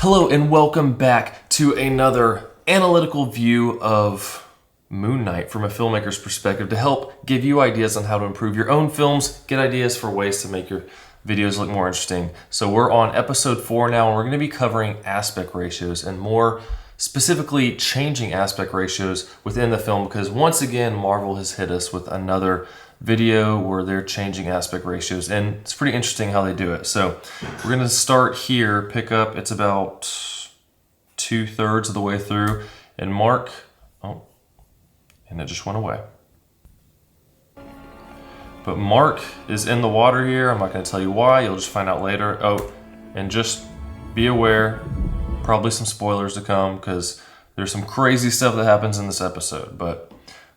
Hello and welcome back to another analytical view of Moon Knight from a filmmaker's perspective to help give you ideas on how to improve your own films, get ideas for ways to make your videos look more interesting. So we're on episode 4 now, and we're going to be covering aspect ratios and more specifically changing aspect ratios within the film, because once again Marvel has hit us with another video where they're changing aspect ratios, and it's pretty interesting how they do it. So we're going to start here, pick up, it's about 2/3 of the way through, and Mark, oh, and it just went away. But Mark is in the water here. I'm not going to tell you why, you'll just find out later. Oh, and just be aware, probably some spoilers to come, because there's some crazy stuff that happens in this episode, but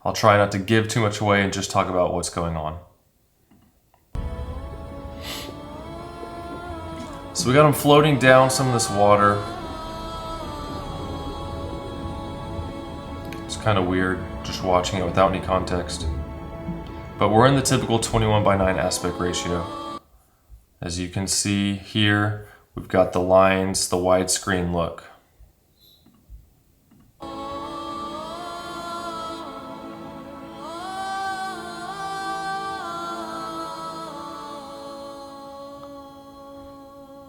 I'll try not to give too much away and just talk about what's going on. So we got him floating down some of this water. It's kind of weird just watching it without any context. But we're in the typical 21:9 aspect ratio. As you can see here, we've got the lines, the widescreen look.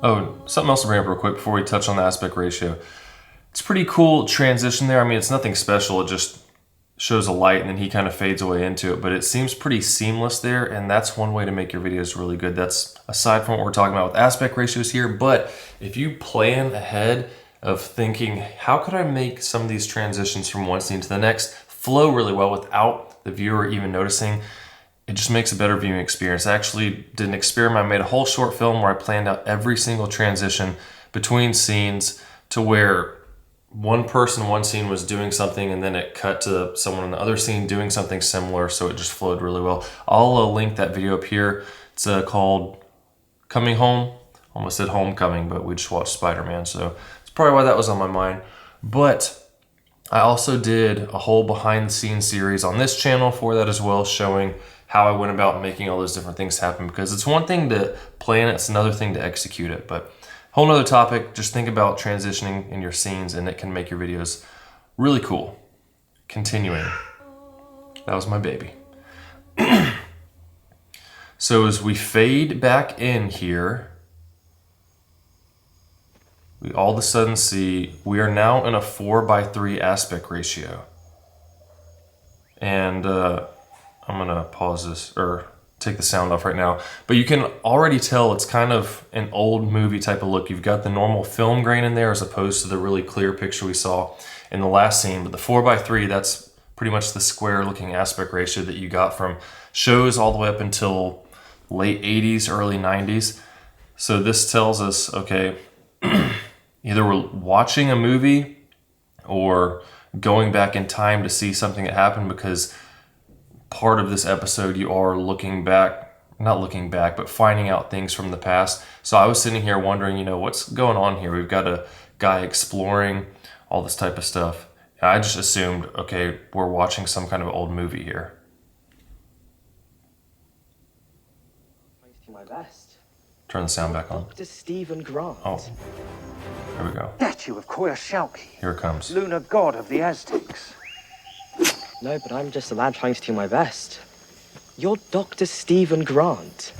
Oh, something else to bring up real quick before we touch on the aspect ratio. It's a pretty cool transition there. I mean, it's nothing special. It just shows a light and then he kind of fades away into it. But it seems pretty seamless there, and that's one way to make your videos really good. That's aside from what we're talking about with aspect ratios here. But if you plan ahead of thinking, how could I make some of these transitions from one scene to the next flow really well without the viewer even noticing, it just makes a better viewing experience. I actually did an experiment. I made a whole short film where I planned out every single transition between scenes to where one person, one scene was doing something, and then it cut to someone in the other scene doing something similar, so it just flowed really well. I'll link that video up here. It's called Coming Home. Almost said Homecoming, but we just watched Spider-Man, so it's probably why that was on my mind. But I also did a whole behind the scenes series on this channel for that as well, showing how I went about making all those different things happen, because it's one thing to plan it, it's another thing to execute it. But whole nother topic, just think about transitioning in your scenes and it can make your videos really cool. Continuing. That was my baby. So as we fade back in here, we all of a sudden see we are now in a 4:3 aspect ratio. And I'm gonna pause this or take the sound off right now, but you can already tell it's kind of an old movie type of look. You've got the normal film grain in there as opposed to the really clear picture we saw in the last scene. But the 4:3, that's pretty much the square looking aspect ratio that you got from shows all the way up until late 80s, early 90s. So this tells us, okay, either we're watching a movie or going back in time to see something that happened, because part of this episode you are looking back, not looking back, but finding out things from the past. So I was sitting here wondering, you know, what's going on here? We've got a guy exploring all this type of stuff. And I just assumed, okay, we're watching some kind of old movie here. My best. Turn the sound back on. Dr. Stephen Grant. Oh, there we go. Statue of Koyashalki, Here it comes. lunar god of the Aztecs. No, but I'm just a lad trying to do my best. You're Dr. Stephen Grant.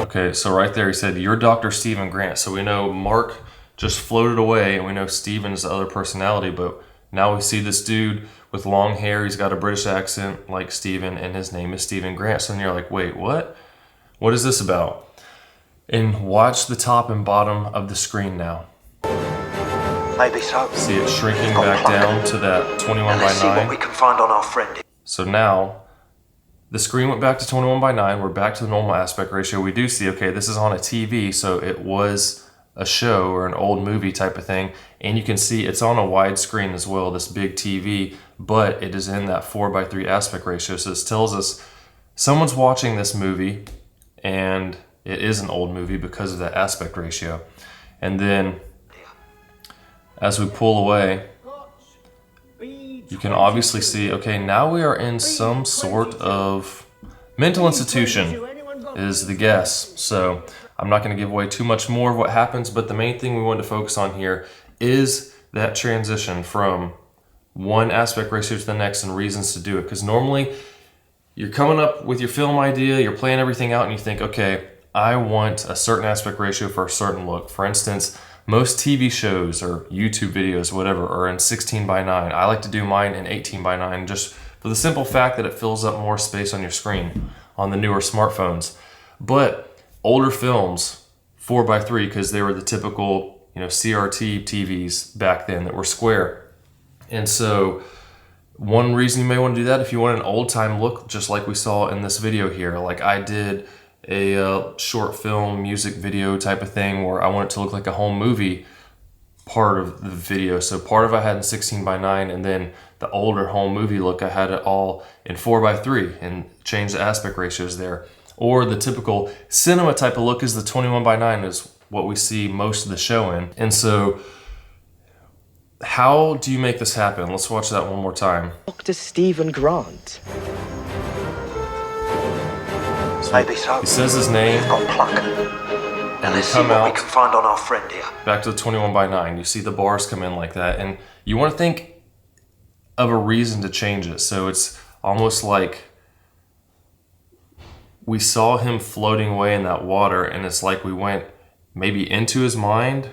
Okay, so right there he said, you're Dr. Stephen Grant. So we know Mark just floated away, and we know Stephen is the other personality, but now we see this dude with long hair. He's got a British accent like Stephen, and his name is Stephen Grant. So then you're like, wait, what? What is this about? And watch the top and bottom of the screen now. Maybe so. See it shrinking back down to that Let's see what we 21:9. can find on our friend. So now the screen went back to 21:9. We're back to the normal aspect ratio. We do see, okay, this is on a TV, so it was a show or an old movie type of thing. And you can see it's on a wide screen as well, this big TV, but it is in that 4:3 aspect ratio. So this tells us someone's watching this movie, and it is an old movie because of that aspect ratio. And then as we pull away, you can obviously see, okay, now we are in some sort of mental institution is the guess. So I'm not going to give away too much more of what happens, but the main thing we wanted to focus on here is that transition from one aspect ratio to the next and reasons to do it. Because normally you're coming up with your film idea, you're playing everything out, and you think, okay, I want a certain aspect ratio for a certain look. For instance, most TV shows or YouTube videos, whatever, are in 16:9. I like to do mine in 18:9 just for the simple fact that it fills up more space on your screen on the newer smartphones. But older films, 4:3, because they were the typical, CRT TVs back then that were square. And so one reason you may want to do that, if you want an old time look, just like we saw in this video here, like I did a short film music video type of thing where I want it to look like a home movie part of the video. So part of it I had in 16:9, and then the older home movie look, I had it all in 4:3 and changed the aspect ratios there. Or the typical cinema type of look is the 21:9 is what we see most of the show in. And so how do you make this happen? Let's watch that one more time. Dr. Stephen Grant. Maybe so. He says his name. We've got pluck. Now let's see Come what we out. can find on our friend here. Back to the 21:9. You see the bars come in like that, and you want to think of a reason to change it. So it's almost like we saw him floating away in that water, and it's like we went maybe into his mind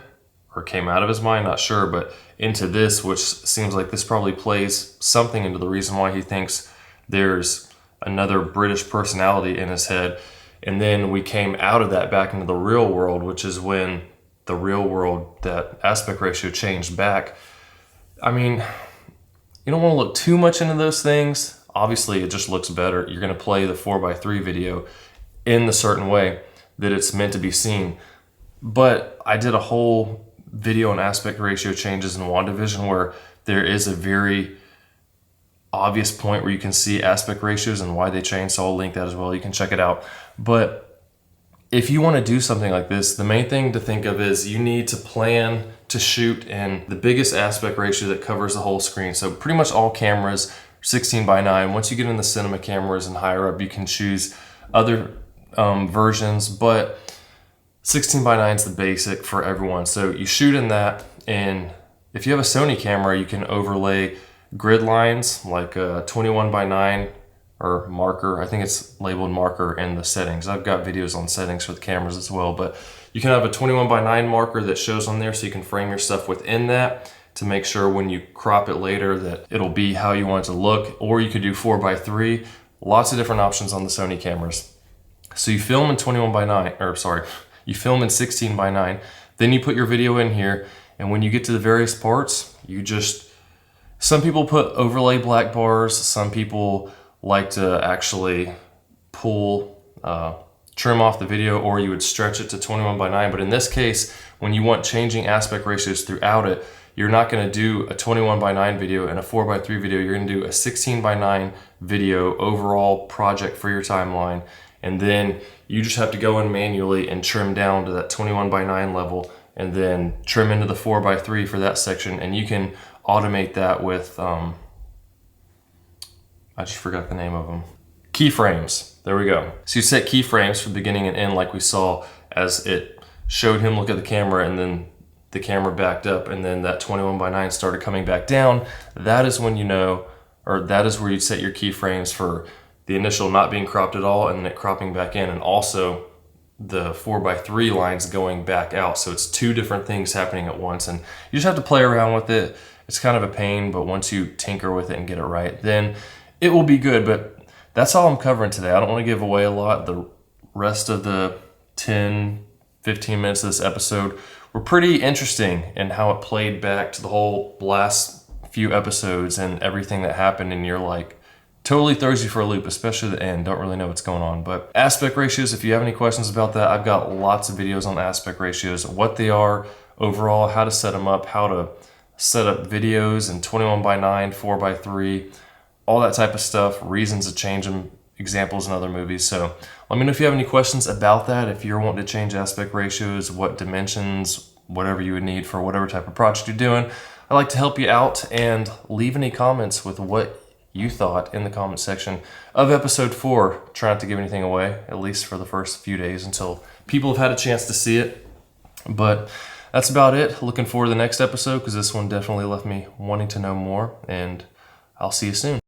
or came out of his mind, not sure, but into this, which seems like this probably plays something into the reason why he thinks there's another British personality in his head. And then we came out of that back into the real world, which is when the real world, that aspect ratio changed back. I mean, you don't want to look too much into those things. Obviously, it just looks better. You're going to play the 4:3 video in the certain way that it's meant to be seen. But I did a whole video on aspect ratio changes in WandaVision where there is a very obvious point where you can see aspect ratios and why they change, so I'll link that as well. You can check it out. But if you want to do something like this, the main thing to think of is you need to plan to shoot in the biggest aspect ratio that covers the whole screen. So pretty much all cameras 16:9. Once you get in the cinema cameras and higher up, you can choose other versions, but 16:9 is the basic for everyone. So you shoot in that, and if you have a Sony camera, you can overlay grid lines like 21:9 or marker. I think it's labeled marker in the settings. I've got videos on settings for the cameras as well, but you can have a 21:9 marker that shows on there so you can frame your stuff within that to make sure when you crop it later that it'll be how you want it to look. Or you could do 4:3. Lots of different options on the Sony cameras. So you film in 21:9, or sorry, you film in 16:9, then you put your video in here, and when you get to the various parts, you just, some people put overlay black bars, some people like to actually pull, trim off the video, or you would stretch it to 21:9. But in this case, when you want changing aspect ratios throughout it, you're not going to do a 21:9 video and a 4:3 video. You're going to do a 16:9 video overall project for your timeline. And then you just have to go in manually and trim down to that 21:9 level, and then trim into the 4:3 for that section. And you can automate that with, I just forgot the name of them. Keyframes. There we go. So you set keyframes for beginning and end like we saw as it showed him look at the camera, and then the camera backed up, and then that 21:9 started coming back down. That is when you know, or that is where you set your keyframes for the initial not being cropped at all and then it cropping back in, and also the 4:3 lines going back out. So it's two different things happening at once, and you just have to play around with it. It's kind of a pain, but once you tinker with it and get it right, then it will be good. But that's all I'm covering today. I don't want to give away a lot. The rest of the 10-15 minutes of this episode were pretty interesting in how it played back to the whole last few episodes and everything that happened, and you're like, totally throws you for a loop, especially the end. Don't really know what's going on. But aspect ratios, if you have any questions about that, I've got lots of videos on aspect ratios, what they are overall, how to set them up, how to set up videos in 21:9, 4:3, all that type of stuff, reasons to change them, examples in other movies. So let me know if you have any questions about that. If you're wanting to change aspect ratios, what dimensions, whatever you would need for whatever type of project you're doing, I'd like to help you out, and leave any comments with what you thought in the comment section of episode 4. Try not to give anything away, at least for the first few days until people have had a chance to see it. But that's about it. Looking forward to the next episode because this one definitely left me wanting to know more, and I'll see you soon.